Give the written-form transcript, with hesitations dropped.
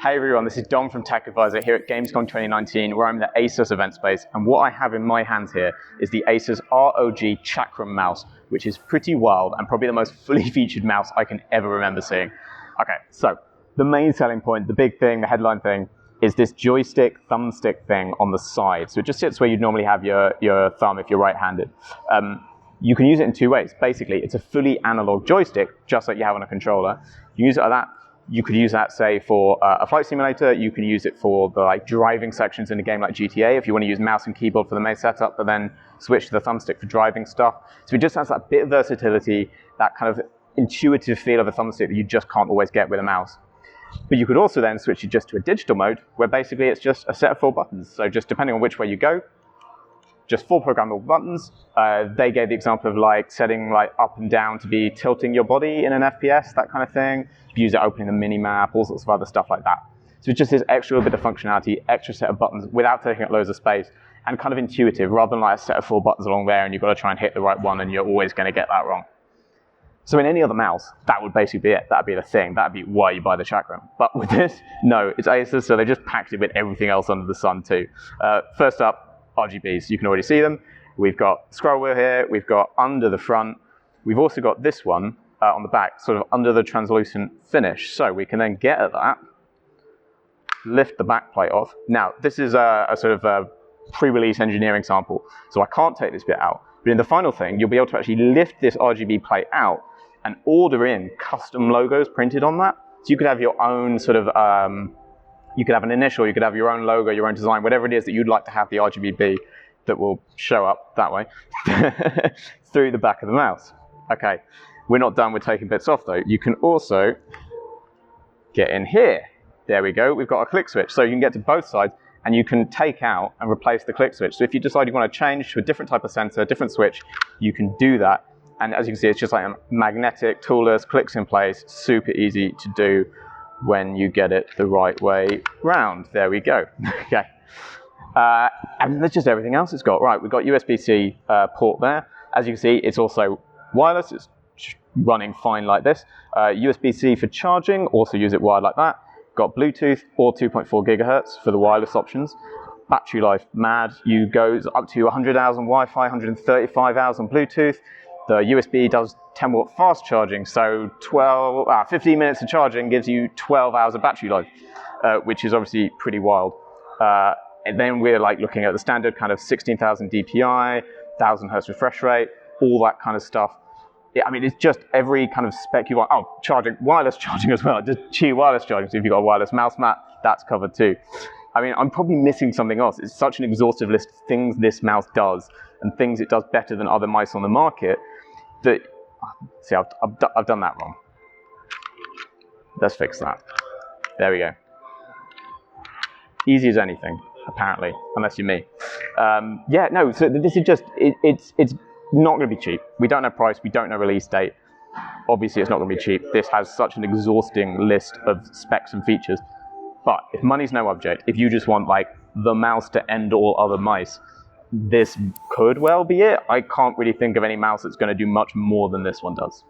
Hey everyone, this is Dom from Tech Advisor here at Gamescom 2019, where I'm in the Asus event space, and what I have in my hands here is the Asus ROG Chakram mouse, which is pretty wild and probably the most fully featured mouse I can ever remember seeing. Okay, so the main selling point, the big thing, the headline thing, is this joystick, thumbstick thing on the side. So it just sits where you'd normally have your thumb if you're right-handed. You can use it in two ways. Basically, it's a fully analog joystick, just like you have on a controller. You use it like that. You could use that, say, for a flight simulator. You can use it for the driving sections in a game like GTA, if you want to use mouse and keyboard for the main setup, but then switch to the thumbstick for driving stuff. So it just has that bit of versatility, that kind of intuitive feel of a thumbstick that you just can't always get with a mouse. But you could also then switch it just to a digital mode, where basically it's just a set of 4 buttons. So just depending on which way you go, just 4 programmable buttons. They gave the example of setting up and down to be tilting your body in an FPS, that kind of thing. You can use it opening the mini-map, all sorts of other stuff like that. So it's just this extra bit of functionality, extra set of buttons without taking up loads of space, and kind of intuitive, rather than like a set of 4 buttons along there and you've got to try and hit the right one and you're always going to get that wrong. So in any other mouse, that would basically be it. That'd be the thing. That'd be why you buy the Chakram. But with this, no, it's Asus, so they just packed it with everything else under the sun too. First up, RGBs. You can already see them. We've got scroll wheel here. We've got under the front. We've also got this one on the back, sort of under the translucent finish. So we can then get at that, lift the back plate off. Now, this is a sort of a pre-release engineering sample, so I can't take this bit out. But in the final thing, you'll be able to actually lift this RGB plate out and order in custom logos printed on that. So you could have your own sort of, you could have an initial, you could have your own logo, your own design, whatever it is that you'd like to have the RGB be that will show up that way through the back of the mouse. Okay, we're not done with taking bits off though. You can also get in here. There we go, we've got a click switch. So you can get to both sides and you can take out and replace the click switch. So if you decide you want to change to a different type of sensor, different switch, you can do that. And as you can see, it's just like a magnetic, toolless, clicks in place, super easy to do when you get it the right way round. There we go. Okay. And that's just everything else it's got. Right, we've got USB-C port there. As you can see, it's also wireless. It's running fine like this. USB-C for charging, also use it wired like that. Got Bluetooth or 2.4 gigahertz for the wireless options. Battery life, mad. You goes up to 100 hours on Wi-Fi, 135 hours on Bluetooth. The USB does 10 watt fast charging, so 15 minutes of charging gives you 12 hours of battery life, which is obviously pretty wild. And then we're looking at the standard kind of 16,000 DPI, 1000 hertz refresh rate, all that kind of stuff. Yeah, I mean, it's just every kind of spec you want. Oh, charging, wireless charging as well, just cheap wireless charging. So if you've got a wireless mouse mat, that's covered too. I mean, I'm probably missing something else. It's such an exhaustive list of things this mouse does and things it does better than other mice on the market that, see, I've done that wrong. Let's fix that. There we go. Easy as anything, apparently, unless you're me. Yeah, no, so this is just, it's not going to be cheap. We don't know price, we don't know release date. Obviously, it's not going to be cheap. This has such an exhausting list of specs and features. But if money's no object, if you just want the mouse to end all other mice, this could well be it. I can't really think of any mouse that's going to do much more than this one does.